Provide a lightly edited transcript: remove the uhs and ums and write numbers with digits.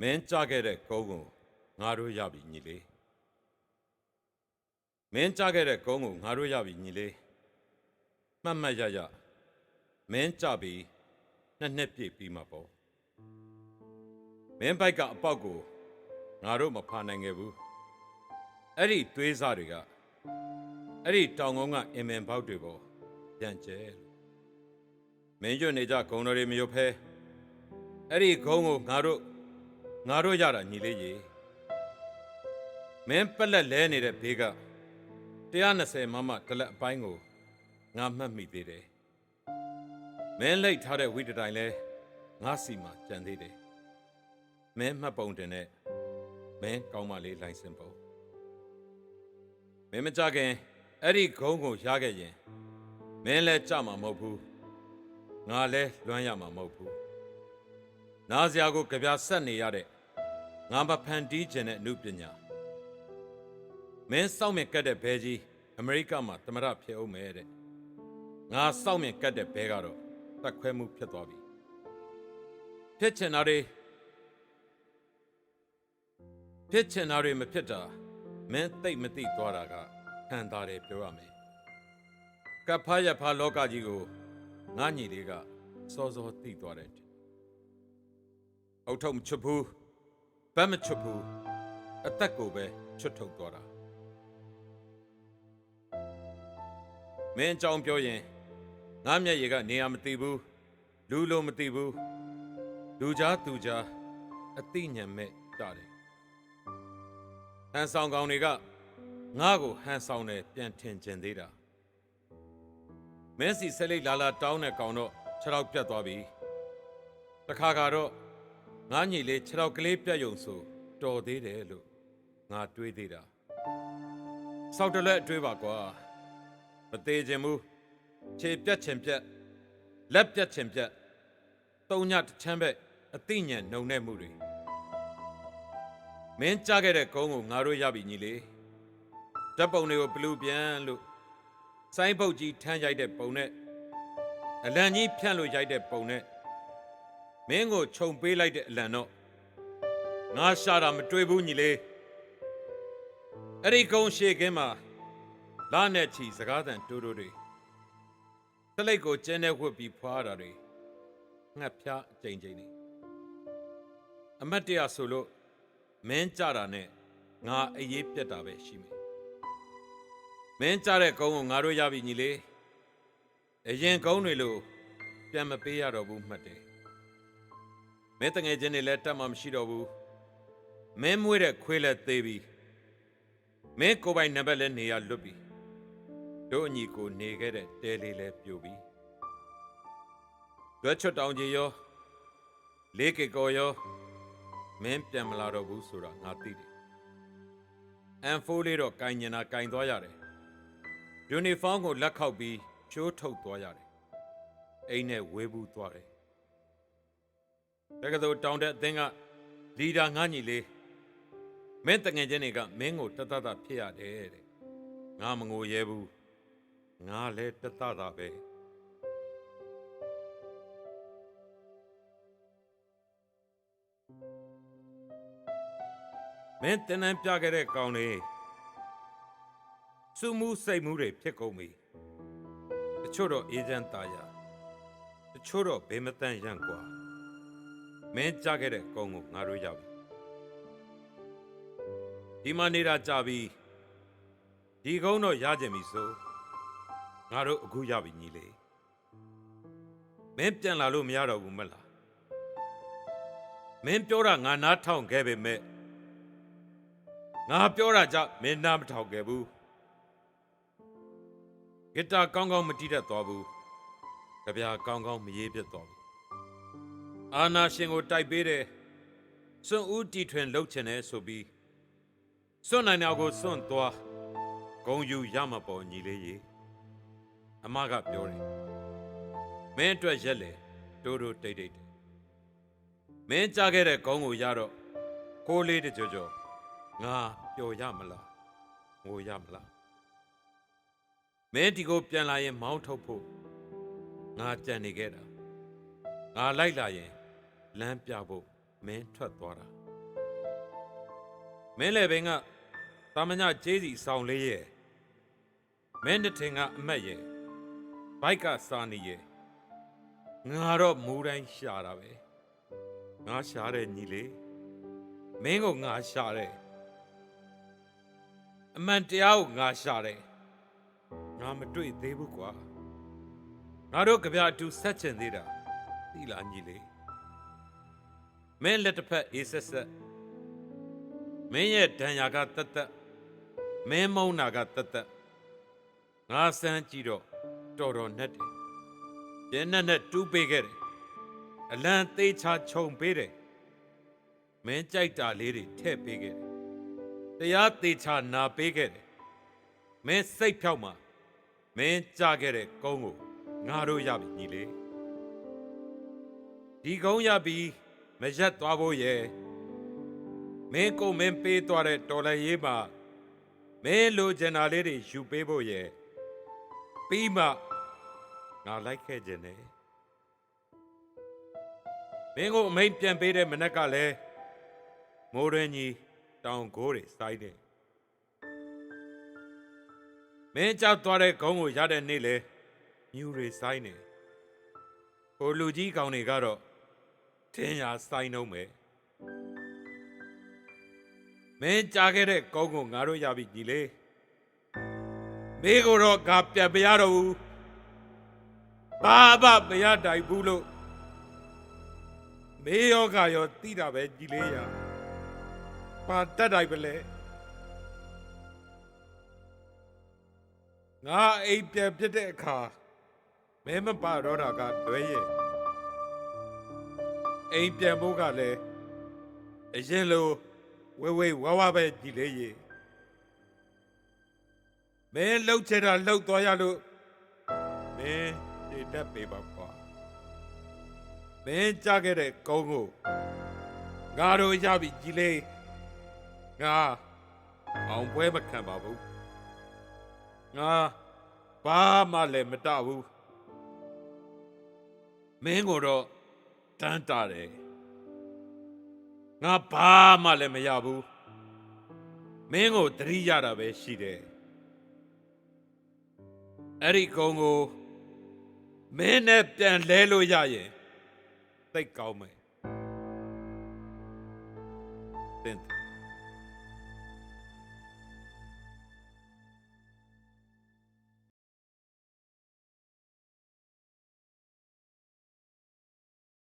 မင်းကြားခဲ့တဲ့ကုန်းကိုငါတို့ရပြီညီလေးမင်းကြားခဲ့တဲ့ကုန်းကိုငါတို့ရပြီညီလေးမှတ်မှတ်ရရမင်းကြပြီးနှစ်ပြည့်ပြီးမှာပေါ့မင်းဘိုက်ကအပေါက်ကိုငါတို့မဖာနိုင်ခဲ့ဘူးအဲ့ဒီတွေးစားတွေကအဲ့ဒီတောင်ကုန်းကအင်မင်ဘောက်တွေပေါ်ပြန်ကျဲမင်းရွတ်နေကြဂုံတော်တွေမရွတ်ဖဲအဲ့ဒီဂုံကိုငါတို့ရတာညီလေးရေမင်းပက်လက်လဲနေတဲ့ဘေးက120မမတလက်အပိုင်းကိုငါမှတ်မိသေးတယ်မင်းလိတ်ထားတဲ့ဝိတတိုင်လဲငါစီမှာကြံသေးတယ်မင်းမှတ်ပုံတင်နဲ့မင်းကောင်းမလေးလိုင်စင်ပုံမင်းမကြခင်အဲ့ဒီဂုံကိုရခဲ့ရင်မင်းလဲကြမှာမဟုတ်ဘူးငါလဲလွမ်းရမှာမဟုတ်ဘူးနားစရာကိုကြပြဆက်နေရတဲ့ငါမဖန်တီးခြင်းတဲ့အမှုပညာမင်းစောင့်မြင်ကတ်တဲ့ဘဲကြီးအမေရိကမှာသမရဖြစ်အောင်မဲတဲ့ငါစောင့်မြင်ကတ်တဲ့ဘဲကတော့တက်ခွဲမှုဖြစ်သွားပြီဖြစ်ချင်တာတွေမဖြစ်တာမင်းသိမသိသွားတာကခံတာတယ်ပြောရမယ်ကပ်ဖားရဖားလောကကြီးကိုငါညီလေးကစောစောသိသွားတယ်အုတ်ထုံမချွတ်ဘူးဗတ်မချွတ်ဘူးအသက်ကိုပဲချွတ်ထုတ်သွားတာမင်းအကြောင်းပြောရင်ငါမျက်ရည်ကနေရာမသိဘူးလူလိုမသိဘူးလူကြားသူကြားအသိဉာဏ်မဲ့ကြတယ်ဟန်ဆောင်ကောင်တွေကငါ့ကိုဟန်ဆောင်တယ်ပြန်ထင်ကျင်သေးတာမင်းစီဆက်လိတ်လာတောင်းတဲ့ကောင်တော့ခြေထောက်ပြတ်သွားပြီတခါကတော့ငါညီလေးခြေထောက်ကလေးပြတ်ယုံဆိုတော်သေးတယ်လို့ငါတွေးသေးတာစောက်တလက်အတွေးပါကွာမသေးခြင်းဘူးခြေပြတ်ခြင်းပြတ်လက်ပြတ်ခြင်းပြတ်သုံးညတစ်ချမ်းပဲအသိဉာဏ်နှုံတဲ့မှုတွေမင်းကြားခဲ့တဲ့ကုန်းကိုငါတို့ရပြီညီလေးဓာတ်ပုံတွေကိုဘလူးပြန်လို့စိုင်းပုတ်ကြီးထမ်းရိုက်တဲ့ပုံနဲ့အလံကြီးဖြန့်လို့ရိုက်တဲ့ပုံနဲ့မင်းကိုခြုံပေးလိုက်တဲ့အလံတော့ငါရှာတာမတွေ့ဘူးညီလေးအဲ့ဒီကုန်းရှေ့ကင်းမှာလာနဲ့ချီစကားသံတိုးတိုးတွေသလိတ်ကိုကျင်းနဲ့ဝှက်ပြီးဖွာတာတွေငှက်ဖျားအကြိမ်ကြိမ်နေအမတ်တရဆိုလို့မင်းကြတာနဲ့ငါအေးပြက်တာပဲရှိမယ်မင်းကြတဲ့ကုန်းကိုငါတို့ရပြီညီလေးအရင်ကုန်းတွေလို့ပြန်မပေးရတော့ဘူးမှတ်တယ်မင်းတငယ်ချင်းတွေလည်းတတ်မှမရှိတော့ဘူးမင်းမွေးတဲ့ခွေးလည်းသေးပြီမင်းကိုယ်ပိုင်နံပါတ်လည်းနေရလွတ်ပြီတို့အညီကိုနေခဲ့တဲ့တဲလေးလည်းပြိုပြီလွှတ်ချွတ်တောင်ကြီးရောလေးကေကောရောမင်းပြန်မလာတော့ဘူးဆိုတာငါသိတယ်M4လေးတော့ကင်ညင်တာကင်သွားရတယ်ယူနီဖောင်းကိုလက်ခောက်ပြီးချိုးထုတ်သွားရတယ်အိမ်နဲ့ဝေးဘူးသွားတယ်တက္ကသိုလ်တောင်တဲ့အသင်းကလီဒါငါညီလေးမင်းတငယ်ချင်းတွေကမင်းကိုတတဖြစ်ရတယ်တဲ့ငါမငိုရဲဘူးငါလည်းတတပဲမင်းတင်နှံပြခဲ့တဲ့ကောင်တွေစုမှုစိတ်မှုတွေဖြစ်ကုန်ပြီတချို့တော့အေးချမ်းသာရတချို့တော့ဘေးမတန့်ရန့်กว่าမင်းကြားခဲ့တဲ့ကောင်ကိုငါတို့ရပြီဒီမှာနေတာကြပြီဒီကုန်းတော့ရကြပြီဆိုငါတို့အခုရပြီညီလေးမင်းပြန်လာလို့မရတော့ဘူးမလားမင်းပြောတာငါနားထောင်ခဲ့ပေမဲ့ငါပြောတာကြောင့်မင်းနားမထောင်ခဲ့ဘူးဂီတာကောင်းကောင်းမတီးတတ်သွားဘူးကြပြာကောင်းကောင်းမရေးပြတ်သွားဘူးအာနာရှင်ကိုတိုက်ပေးတယ်စွန့်ဦးတီထွင်လှုပ်ချင်တယ်ဆိုပြီးစွန့်နိုင်တာကိုစွန့်သွားဂုံယူရမှာပေါ်ညီလေးရေအမကပြောတယ်မင်းအတွက်ရက်လေတိုးတိုးတိတ်တိတ်တယ်မင်းကြားခဲ့တဲ့ဂုံကိုရတော့ကိုလေးတကြောငါပျော်ရမလားငိုရမလားမင်းဒီကိုပြန်လာရင်မောင်းထုတ်ဖို့ငါကြံနေခဲ့တာငါလိုက်လာရင်လမ်းပြဖို့မင်းထွက်သွားတာ မင်းလည်းပင်ကတာမညကျေးစီဆောင်လေးရဲ့မင်းတစ်ထင်ကအမတ်ရဲ့ဘိုက်ကစာနေရဲ့ငါတော့မူတိုင်းရှာတာပဲငါရှာတဲ့ညီလေးမင်းကိုငါရှာတယ်အမှန်တရားကိုငါရှာတယ်ငါမတွေ့သေးဘူးကွာငါတို့ကြပြအတူဆက်ချင်သေးတာသိလားညီလေးမင်းလက်တစ်ဖက်အေးဆက်ဆက်မင်းရဲ့ဒဏ်ရာကတက်တက်မင်းမုန်းနာကတက်တက်ငါစမ်းကြည့်တော့တော်တော်နဲ့တယ်ပြင်းနဲ့တူးပေးခဲ့တယ်အလံသေးချခြုံပေးတယ်မင်းကြိုက်တာလေးတွေထည့်ပေးခဲ့တယ်တရားသေးချနာပေးခဲ့တယ်မင်းစိတ်ဖြောက်မှာမင်းကြားခဲ့တဲ့ကုန်းကိုငါတို့ရပြီညီလေးဒီကုန်းရပြီးမရက်သွားဖို့ရဲ့မင်းကိုမင်းပေးသွားတဲ့တော်လည်းရေးမှာမင်းလိုချင်တာလေးတွေယူပေးဖို့ရဲ့ပြီးမှငါလိုက်ခဲ့ခြင်းနဲ့မင်းကိုအမိန်ပြန်ပေးတဲ့မနက်ကလည်းမိုးရင်းကြီးတောင်ကိုးတွေစိုက်တယ်မင်းကြောက်သွားတဲ့ဂုံးကိုရတဲ့နေ့လေမြူတွေစိုက်နေဟိုလူကြီးကောင်တွေကတော့ထင်းရစိုက်နှုံးမယ်မင်းကြားခဲ့တဲ့ကုန်းကိုငါတို့ရပြီညီလေးမေးကိုတော့ငါပြန်မရတော့ဘူးဘာမှမရနိုင်ဘူးလို့မေးရောကရောသိတာပဲညီလေးရဘာတက်တိုင်းပဲလဲငါအိမ်ပြန်ပြတဲ့အခါမဲမပါတော့တာကလွဲရဲ့အိမ်ပြန်ဖို့ကလည်းအရင်လိုဝဝပဲကြည်လေးရေမင်းလှုပ်ချင်တာလှုပ်သွားရလို့မင်းဒီတက်ပေးပါကွာမင်းကြားခဲ့တဲ့ကုန်းကိုငါတို့ရပြီကြည်လေးငါအောင်ပွဲမခံပါဘူးငါဘာမှလည်းမတဘူးမင်းကိုတော့တန်းတာတယ်ငါဘာမှလည်းမရဘူးမင်းကိုတတိရတာပဲရှိတယ်အဲ့ဒီကုန်းကိုမင်းနဲ့ပြန်လဲလို့ရရင်သိတ်ကောင်းမယ်သင်